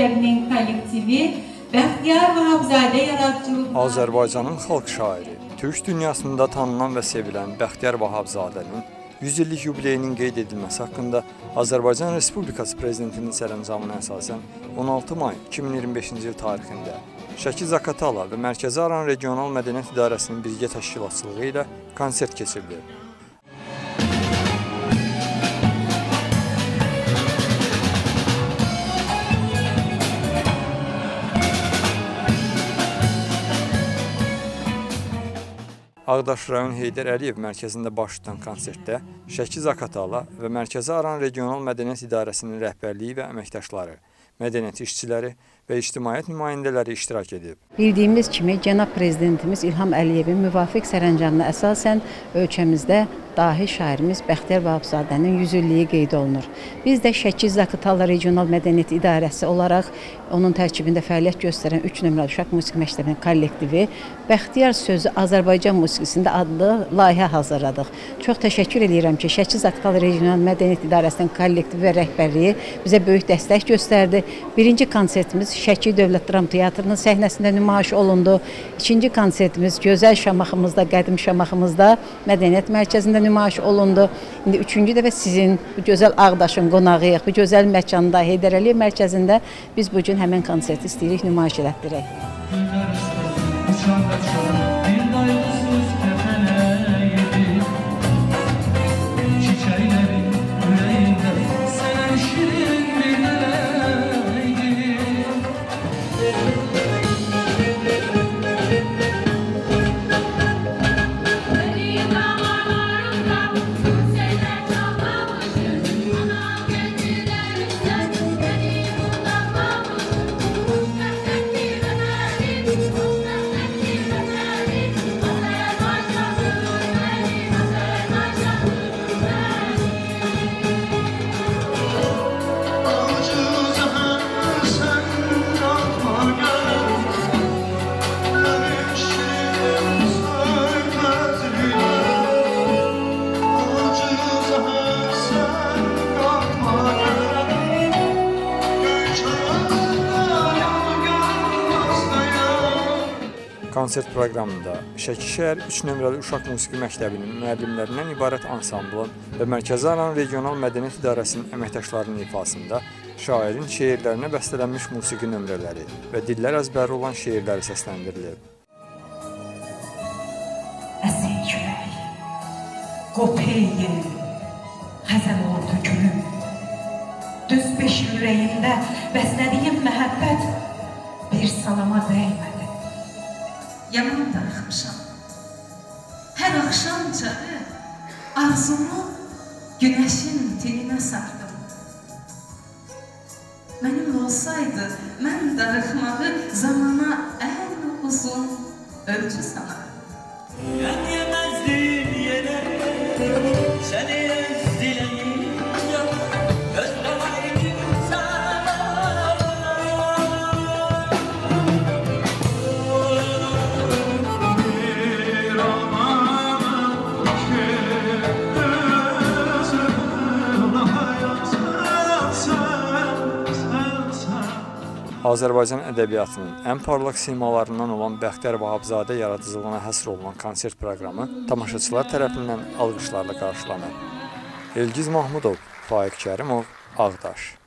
məktəbinin kollektivi Bəxtiyar Vahabzadə yaradıcılığında Azərbaycanın xalq şairi, türk dünyasında tanınan və sevilən Bəxtiyar Vahabzadənin 100 illik yubileyinin qeyd edilməsi haqqında Azərbaycan Respublikası Prezidentinin sərəncamına əsasən 16 may 2025-ci il tarixində Şəki Zaqatala və Mərkəzi Aran Regional Mədəniyyət İdarəsinin birgə təşkilatçılığı ilə konsert keçirildi. Ağdaş rayon Heydər Əliyev mərkəzində baş tutan konsertdə Şəki Zaqatala və Mərkəzi Aran Regional Mədəniyyət İdarəsinin rəhbərliyi və əməkdaşları, mədəniyyət işçiləri və ictimaiyyət nümayəndələri iştirak edib. Bildiyimiz kimi, Cənab Prezidentimiz İlham Əliyevin müvafiq sərəncamına əsasən ölkəmizdə dahi şairimiz Bəxtiyar Vahabzadənin 100 illiyi qeyd olunur. Biz də Şəki Zaqatala Regional Mədəniyyət İdarəsi olaraq onun tərkibində fəaliyyət göstərən 3 nömrəli uşaq musiqi məktəbinin kollektivi Bəxtiyar sözü Azərbaycan musiqisində adlı layihə hazırladıq. Çox təşəkkür edirəm ki, Şəki Zaqatala Regional Mədəniyyət İdarəsinin kollektivi və rəhbərliyi bizə böyük dəstək göstərdi. Birinci konsertimiz Şəki Dövlət Dram Teatrının səhnəsində nümayiş olundu. İkinci konsertimiz gözəl Şamaxımızda, qədim Şamaxımızda Mədəniyyət Mərkəzində nümayiş olundu. İndi üçüncü dəfə sizin bu gözəl Ağdaşın qonağıyıq, bu gözəl məkanda Heydər Əliyev mərkəzində biz bu gün həmin konserti istəyirik nümayiş elətdirək. Konsert proqramında Şəki şəhər 3 nömrəli uşaq musiqi məktəbinin müəllimlərindən ibarət ansamblın və Mərkəzi Aran Regional Mədəniyyət İdarəsinin əməkdaşlarının ifasında şairin şeirlərinə bəstələnmiş musiqi nömrələri və dillər əzbəri olan şeirləri səsləndirilib. Əsil külək, qopeyli, xəzəl oldu gülüm. Düz beşik ürəyimdə bəslədiyim məhəbbət bir salama dəymədi. Yaman darıxmışam. Hər axşam çağı arzumu günəşin telinə sardım. Mənim olsaydı, mən darıxmağı zamana ən uzun ölçü sanardım. Yen yemezdim yere, seni ezdileyin yok, özlemedim sana. Azərbaycan ədəbiyyatının ən parlaq simalarından olan Bəxtiyar Vahabzadə yaradıcılığına həsr olunan konsert proqramı tamaşaçılar tərəfindən alqışlarla qarşılanıb. Elgiz Mahmudov, Faiq Kərimov, Ağdaş.